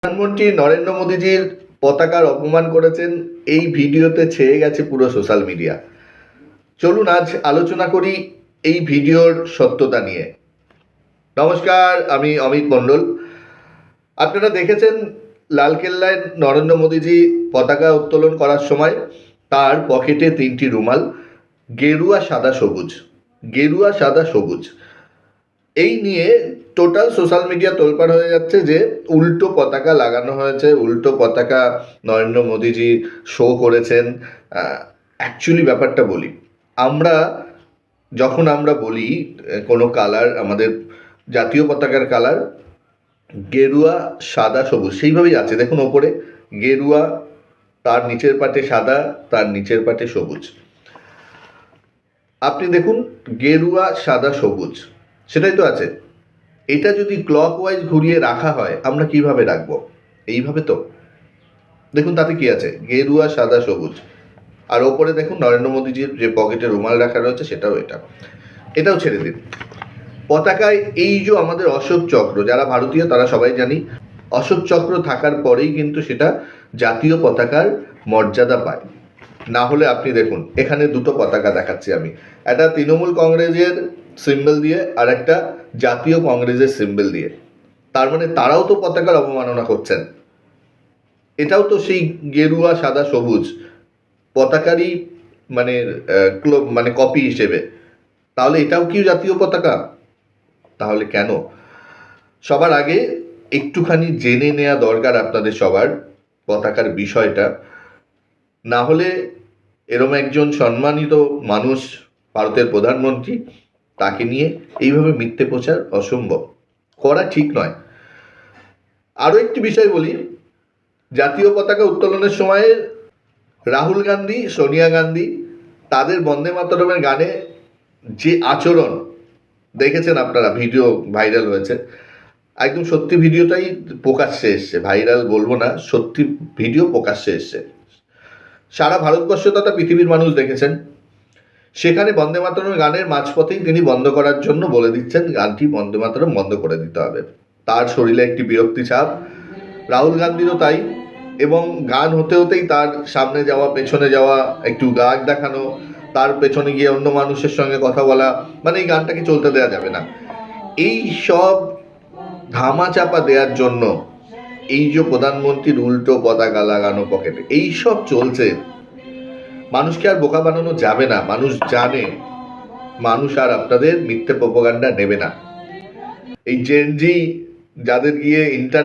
প্রধানমন্ত্রী নরেন্দ্র মোদীজির পতাকার অপমান করেছেন, এই ভিডিওতে ছেয়ে গেছে পুরো সোশ্যাল মিডিয়া। চলুন আজ আলোচনা করি এই ভিডিওর সত্যতা নিয়ে। নমস্কার, আমি অমিত মণ্ডল। আপনারা দেখেছেন লালকেল্লায় নরেন্দ্র মোদীজি পতাকা উত্তোলন করার সময় তার পকেটে 3টি রুমাল, গেরুয়া সাদা সবুজ, গেরুয়া সাদা সবুজ। এই নিয়ে টোটাল সোশ্যাল মিডিয়া তোলপাড় হয়ে যাচ্ছে যে উল্টো পতাকা লাগানো হয়েছে, উল্টো পতাকা নরেন্দ্র মোদীজি শো করেছেন। অ্যাকচুয়ালি ব্যাপারটা বলি, যখন আমরা বলি কোনো কালার, আমাদের জাতীয় পতাকার কালার গেরুয়া সাদা সবুজ, সেইভাবেই আছে। দেখুন ওপরে গেরুয়া, তার নিচের পাটে সাদা, তার নিচের পাটে সবুজ। আপনি দেখুন গেরুয়া সাদা সবুজ, সেটাই তো আছে। এটা যদি ক্লকওয়াইজ ঘুরিয়ে রাখা হয়, আমরা কিভাবে রাখবো? এইভাবে তো। দেখুন তাতে কি আছে, গেরুয়া সাদা সবুজ। আর ওপরে দেখুন নরেন্দ্র মোদীজির যে পকেটে রুমাল রাখা রয়েছে সেটাও এটাও ছেড়ে দিন। পতাকায় এই যে আমাদের অশোক চক্র, যারা ভারতীয় তারা সবাই জানি অশোক চক্র থাকার পরেই কিন্তু সেটা জাতীয় পতাকার মর্যাদা পায়। না হলে আপনি দেখুন এখানে দুটো পতাকা দেখাচ্ছি আমি, একটা তৃণমূল কংগ্রেসের সিম্বল দিয়ে আর একটা জাতীয় কংগ্রেসের সিম্বল দিয়ে। তার মানে তারাও তো পতাকার অবমাননা করছেন। এটাও তো সেই গেরুয়া সাদা সবুজ পতাকারই মানে কপি হিসেবে। তাহলে এটাও কি জাতীয় পতাকা? তাহলে কেন? সবার আগে একটুখানি জেনে নেওয়া দরকার আপনাদের সবার পতাকার বিষয়টা। না হলে এরম একজন সম্মানিত মানুষ, ভারতের প্রধানমন্ত্রী, তাকে নিয়ে এইভাবে মিথ্যে প্রচার অসম্ভব, করা ঠিক নয়। আরও একটি বিষয় বলি, জাতীয় পতাকা উত্তোলনের সময় রাহুল গান্ধী, সোনিয়া গান্ধী, তাদের বন্দে মাতরমের গানে যে আচরণ দেখেছেন আপনারা, ভিডিও ভাইরাল হয়েছে, একদম সত্যি ভিডিওটাই প্রকাশ্যে এসছে, ভাইরাল বলবো না, সত্যি ভিডিও প্রকাশ্যে এসছে, সারা ভারতবর্ষ তথা পৃথিবীর মানুষ দেখেছেন। সেখানে বন্দে মাতরম গানের মাঝপথেই তিনি বন্ধ করার জন্য বলে দিচ্ছেন গানটি বন্দে মাতরম বন্ধ করে দিতে হবে। তার শরীরে একটি বিরক্তি ছাপ, রাহুল গান্ধীরও তাই। এবং গান হতে হতেই তার সামনে যাওয়া, পেছনে যাওয়া, একটু রাগ দেখানো, তার পেছনে গিয়ে অন্য মানুষের সঙ্গে কথা বলা, মানে এই গানটাকে চলতে দেওয়া যাবে না। এই সব ধামাচাপা দেওয়ার জন্য এই যে প্রধানমন্ত্রীর উল্টো পতাকা লাগানো পকেটে, এই সব চলছে। মানুষকে আর বোকা বানানো যাবে না, মানুষ জানে, মানুষ আর আপনাদের মিথ্যে প্রোপাগান্ডা নেবে না। এই জেনজি যাদের গিয়ে